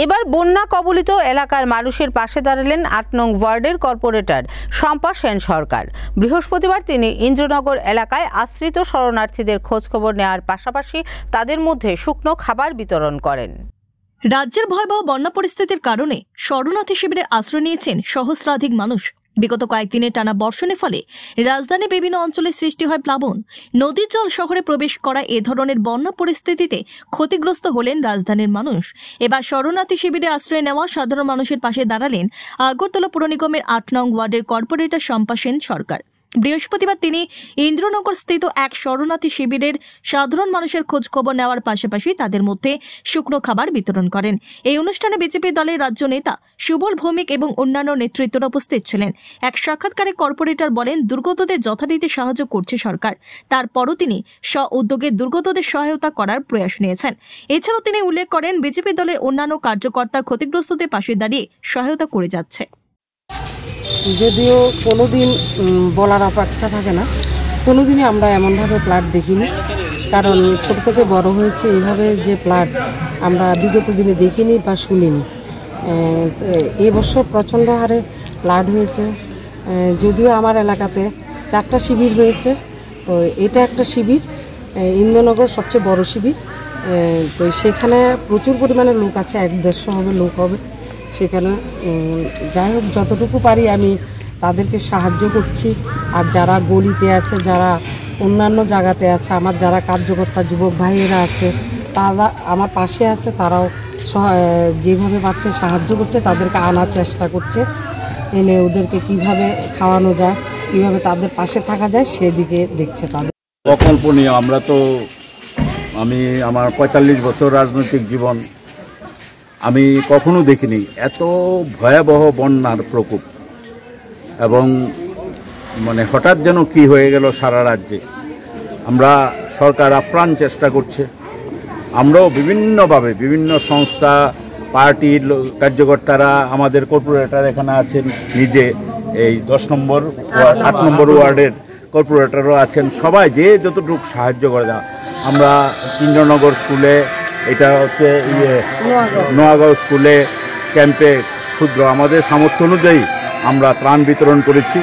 এবার বন্যা কবলিত এলাকার মানুষের পাশে দাঁড়ালেন ৮ নং ওয়ার্ডের কর্পোরেটর শম্পা সেন সরকার। বৃহস্পতিবার তিনি ইন্দ্রনগর এলাকায় আশ্রিত শরণার্থীদের খোঁজখবর নেওয়ার পাশাপাশি তাদের মধ্যে শুকনো খাবার বিতরণ করেন। রাজ্যের ভয়াবহ বন্যা পরিস্থিতির কারণে শরণার্থী শিবিরে আশ্রয় নিয়েছেন সহস্রাধিক মানুষ। বিগত কয়েকদিনের টানা বর্ষণের ফলে রাজধানীর বিভিন্ন অঞ্চলে সৃষ্টি হয় প্লাবন। নদীর জল শহরে প্রবেশ করা এ ধরনের বন্যা পরিস্থিতিতে ক্ষতিগ্রস্ত হলেন রাজধানীর মানুষ। এবার শরণার্থী শিবিরে আশ্রয় নেওয়া সাধারণ মানুষের পাশে দাঁড়ালেন আগরতলা পুর নিগমের ৮ নং ওয়ার্ডের কর্পোরেটর শম্পা সেন সরকার। বৃহস্পতিবার তিনি ইন্দ্রনগর স্থিত এক শরণার্থী শিবিরের সাধারণ মানুষের খোঁজ খবর নেওয়ার পাশাপাশি তাদের মধ্যে শুকনো খাবার বিতরণ করেন। এই অনুষ্ঠানে বিজেপি দলের রাজ্য নেতা সুবল ভৌমিক এবং অন্যান্য নেতৃত্বরা উপস্থিত ছিলেন। এক সাক্ষাৎকারে কর্পোরেটর বলেন, দুর্গতদের যথারীতি সাহায্য করছে সরকার। তারপরও তিনি স্ব উদ্যোগে দুর্গতদের সহায়তা করার প্রয়াস নিয়েছেন। এছাড়াও তিনি উল্লেখ করেন, বিজেপি দলের অন্যান্য কার্যকর্তা ক্ষতিগ্রস্তদের পাশে দাঁড়িয়ে সহায়তা করে যাচ্ছে। যদিও কোনোদিন বলার অপেক্ষা থাকে না, কোনোদিনই আমরা এমনভাবে প্লাট দেখিনি, কারণ ছোট থেকে বড় হয়েছে এইভাবে যে প্লাট আমরা বিগত দিনে দেখিনি বা শুনিনি। এবছর প্রচণ্ড হারে প্লাট হয়েছে। যদিও আমার এলাকাতে 4টা শিবির হয়েছে, তো এটা একটা শিবির, ইন্দ্রনগর সবচেয়ে বড় শিবির। তো সেখানে প্রচুর পরিমাণে লোক আছে, 150 হবে লোক হবে সেখানে। যাই হোক, যতটুকু পারি আমি তাদেরকে সাহায্য করছি। আর যারা গলিতে আছে, যারা অন্যান্য জায়গাতে আছে, আমার যারা কার্যকর্তা যুবক ভাইয়েরা আছে, তারা আমার পাশে আছে, তারাও যেভাবে পারছে সাহায্য করছে, তাদেরকে আনার চেষ্টা করছে, এনে ওদেরকে কিভাবে খাওয়ানো যায়, কিভাবে তাদের পাশে থাকা যায় সেদিকে দেখছে তাদের। অকল্পনীয়। আমি আমার 45 বছর রাজনৈতিক জীবন, আমি কখনো দেখিনি এত ভয়াবহ বন্যার প্রকোপ। এবং হঠাৎ যেন কি হয়ে গেল সারা রাজ্যে। আমরা সরকার আপ্রাণ চেষ্টা করছে, আমরাও বিভিন্নভাবে বিভিন্ন সংস্থা, পার্টির কার্যকর্তারা, আমাদের কর্পোরেটর এখানে আছেন, নিজে এই 10 নম্বর 8 নম্বর ওয়ার্ডের কর্পোরেটরও আছেন, সবাই যে যতটুকু সাহায্য করে দেওয়া। আমরা ইন্দ্রনগর স্কুলে, এটা হচ্ছে নোয়াগাঁও স্কুলে ক্যাম্পে ক্ষুদ্র আমাদের সামর্থ্য অনুযায়ী আমরা ত্রাণ বিতরণ করেছি।